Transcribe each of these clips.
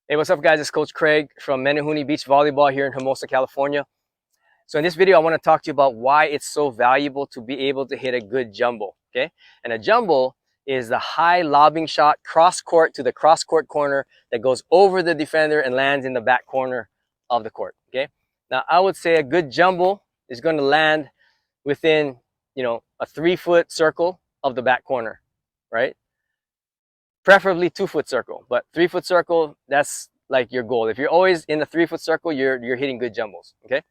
Hey, what's up, guys? It's Coach Craig from MENEHUNE Beach Volleyball here in Hermosa, California. So in this video, I want to talk to you about why it's so valuable to be able to hit a good jumbo, okay? And a jumbo is the high lobbing shot cross court to the cross court corner that goes over the defender and lands in the back corner of the court, okay? Now, I would say a good jumbo is going to land within, a 3-foot circle of the back corner, right? Preferably 2-foot circle, but 3-foot circle, that's like your goal. If you're always in the 3-foot circle, you're hitting good jumbos, okay?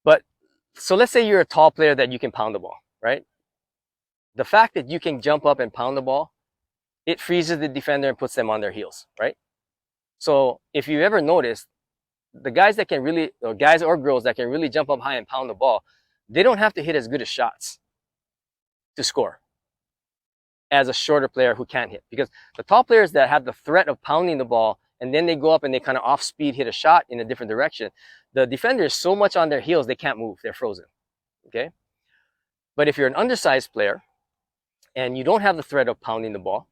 But so let's say you're a tall player that you can pound the ball, right? The fact that you can jump up and pound the ball, it freezes the defender and puts them on their heels, right? So if you ever noticed, the guys that can really, or guys or girls that can really jump up high and pound the ball, they don't have to hit as good as shots to score as a shorter player who can't hit. Because the tall players that have the threat of pounding the ball and then they go up and they kind of off speed hit a shot in a different direction, the defender is so much on their heels they can't move, they're frozen, okay? But if you're an undersized player and you don't have the threat of pounding the ball,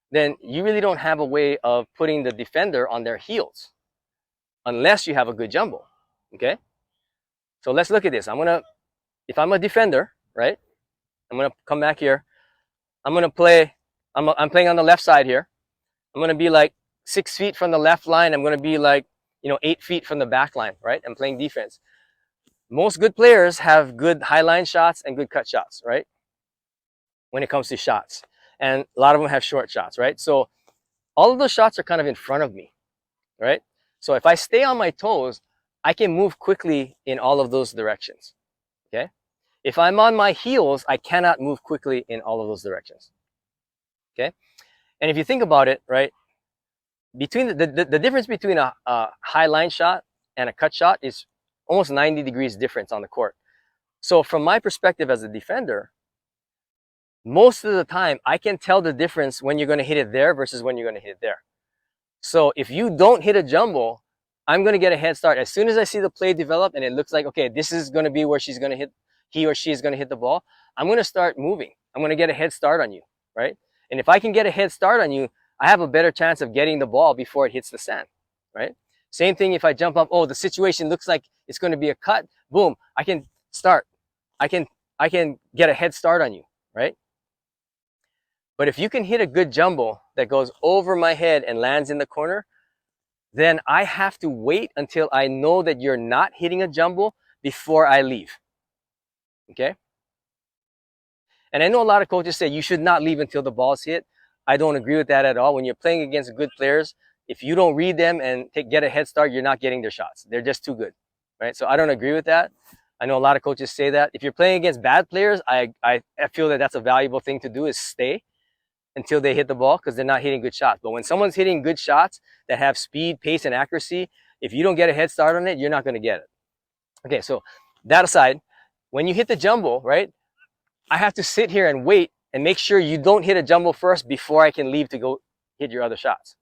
then you really don't have a way of putting the defender on their heels unless you have a good jumbo, okay? So let's look at this. If I'm a defender, right? I'm gonna come back here. I'm gonna play, I'm playing on the left side here. I'm gonna be like 6 feet from the left line. I'm gonna be like, 8 feet from the back line, right? I'm playing defense. Most good players have good high line shots and good cut shots, right? When it comes to shots. And a lot of them have short shots, right? So all of those shots are kind of in front of me, right? So if I stay on my toes, I can move quickly in all of those directions, okay? If I'm on my heels, I cannot move quickly in all of those directions, okay? And if you think about it, right, between the difference between a high line shot and a cut shot is almost 90 degrees difference on the court. So from my perspective as a defender, most of the time I can tell the difference when you're going to hit it there versus when you're going to hit it there. So if you don't hit a jumbo, I'm going to get a head start. As soon as I see the play develop and it looks like, okay, this is going to be where she's going to hit, he or she is going to hit the ball, I'm going to start moving. I'm going to get a head start on you, right? And if I can get a head start on you, I have a better chance of getting the ball before it hits the sand, right? Same thing if I jump up, oh, the situation looks like it's going to be a cut, boom, I can start. I can get a head start on you, right? But if you can hit a good jumbo that goes over my head and lands in the corner, then I have to wait until I know that you're not hitting a jumbo before I leave, okay? And I know a lot of coaches say you should not leave until the ball's hit. I don't agree with that at all. When you're playing against good players, if you don't read them and get a head start, you're not getting their shots. They're just too good, right? So I don't agree with that. I know a lot of coaches say that. If you're playing against bad players, I feel that that's a valuable thing to do, is stay until they hit the ball, because they're not hitting good shots. But when someone's hitting good shots that have speed, pace, and accuracy, if you don't get a head start on it, you're not going to get it. Okay, so that aside, when you hit the jumbo, right, I have to sit here and wait and make sure you don't hit a jumbo first before I can leave to go hit your other shots.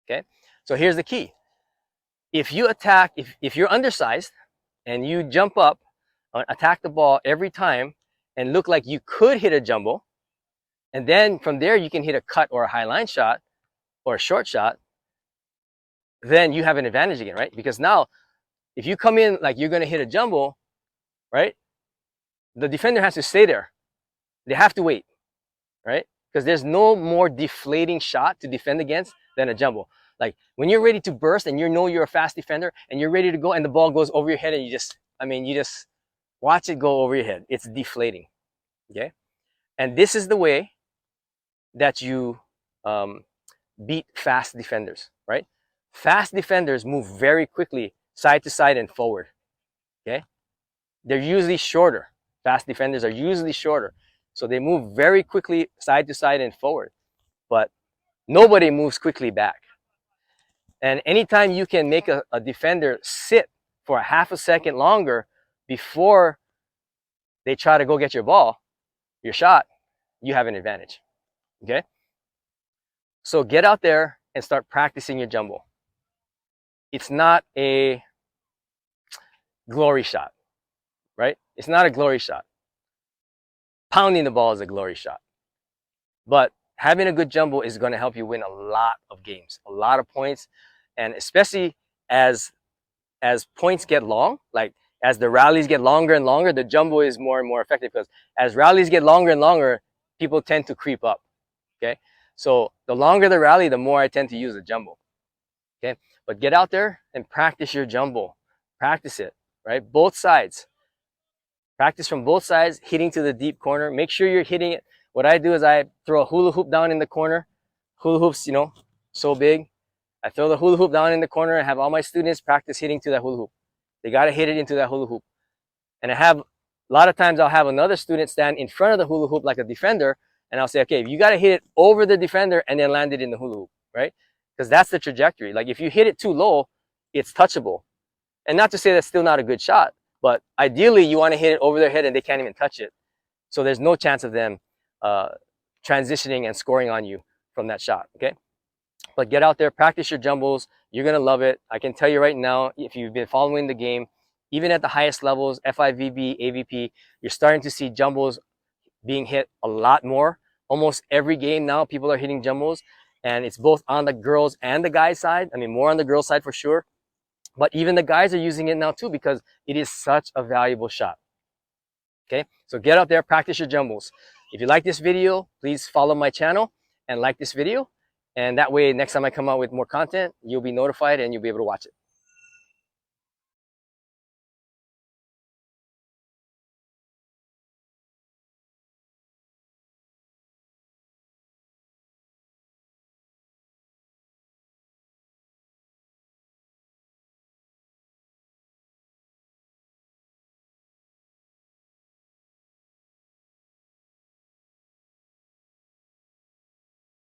Okay, so here's the key. If you attack, if you're undersized and you jump up, attack the ball every time and look like you could hit a jumbo, and then from there you can hit a cut or a high line shot or a short shot, then you have an advantage again, right? Because now if you come in like you're going to hit a jumbo, right, the defender has to stay there. They have to wait, right? Because there's no more deflating shot to defend against than a jumbo. Like when you're ready to burst and you know you're a fast defender and you're ready to go and the ball goes over your head and you just watch it go over your head. It's deflating, okay? And this is the way that you beat fast defenders, right? Fast defenders move very quickly side to side and forward, okay? They're usually shorter. Fast defenders are usually shorter. So they move very quickly side to side and forward, but nobody moves quickly back. And anytime you can make a defender sit for a half a second longer before they try to go get your ball, your shot, you have an advantage, okay? So get out there and start practicing your jumbo. It's not a glory shot, right? It's not a glory shot. Pounding the ball is a glory shot. But having a good jumbo is going to help you win a lot of games, a lot of points, and especially as points get long, like as the rallies get longer and longer, the jumbo is more and more effective, because as rallies get longer and longer, people tend to creep up. Okay, so the longer the rally, the more I tend to use the jumbo. Okay, but get out there and practice your jumbo. Practice it, right? Both sides. Practice from both sides, hitting to the deep corner. Make sure you're hitting it. What I do is I throw a hula hoop down in the corner. Hula hoops, you know, so big. I throw the hula hoop down in the corner and have all my students practice hitting to that hula hoop. They got to hit it into that hula hoop. And a lot of times I'll have another student stand in front of the hula hoop like a defender, and I'll say, okay, you got to hit it over the defender and then land it in the hula hoop, right? Because that's the trajectory. Like if you hit it too low, it's touchable. And not to say that's still not a good shot, but ideally you want to hit it over their head and they can't even touch it. So there's no chance of them transitioning and scoring on you from that shot, okay? But get out there, practice your jumbos. You're going to love it. I can tell you right now, if you've been following the game, even at the highest levels, FIVB, AVP, you're starting to see jumbos being hit a lot more. Almost every game now, people are hitting jumbos, and it's both on the girls and the guys side. I mean, more on the girls side for sure. But even the guys are using it now too, because it is such a valuable shot. Okay, so get out there, practice your jumbos. If you like this video, please follow my channel and like this video. And that way, next time I come out with more content, you'll be notified and you'll be able to watch it.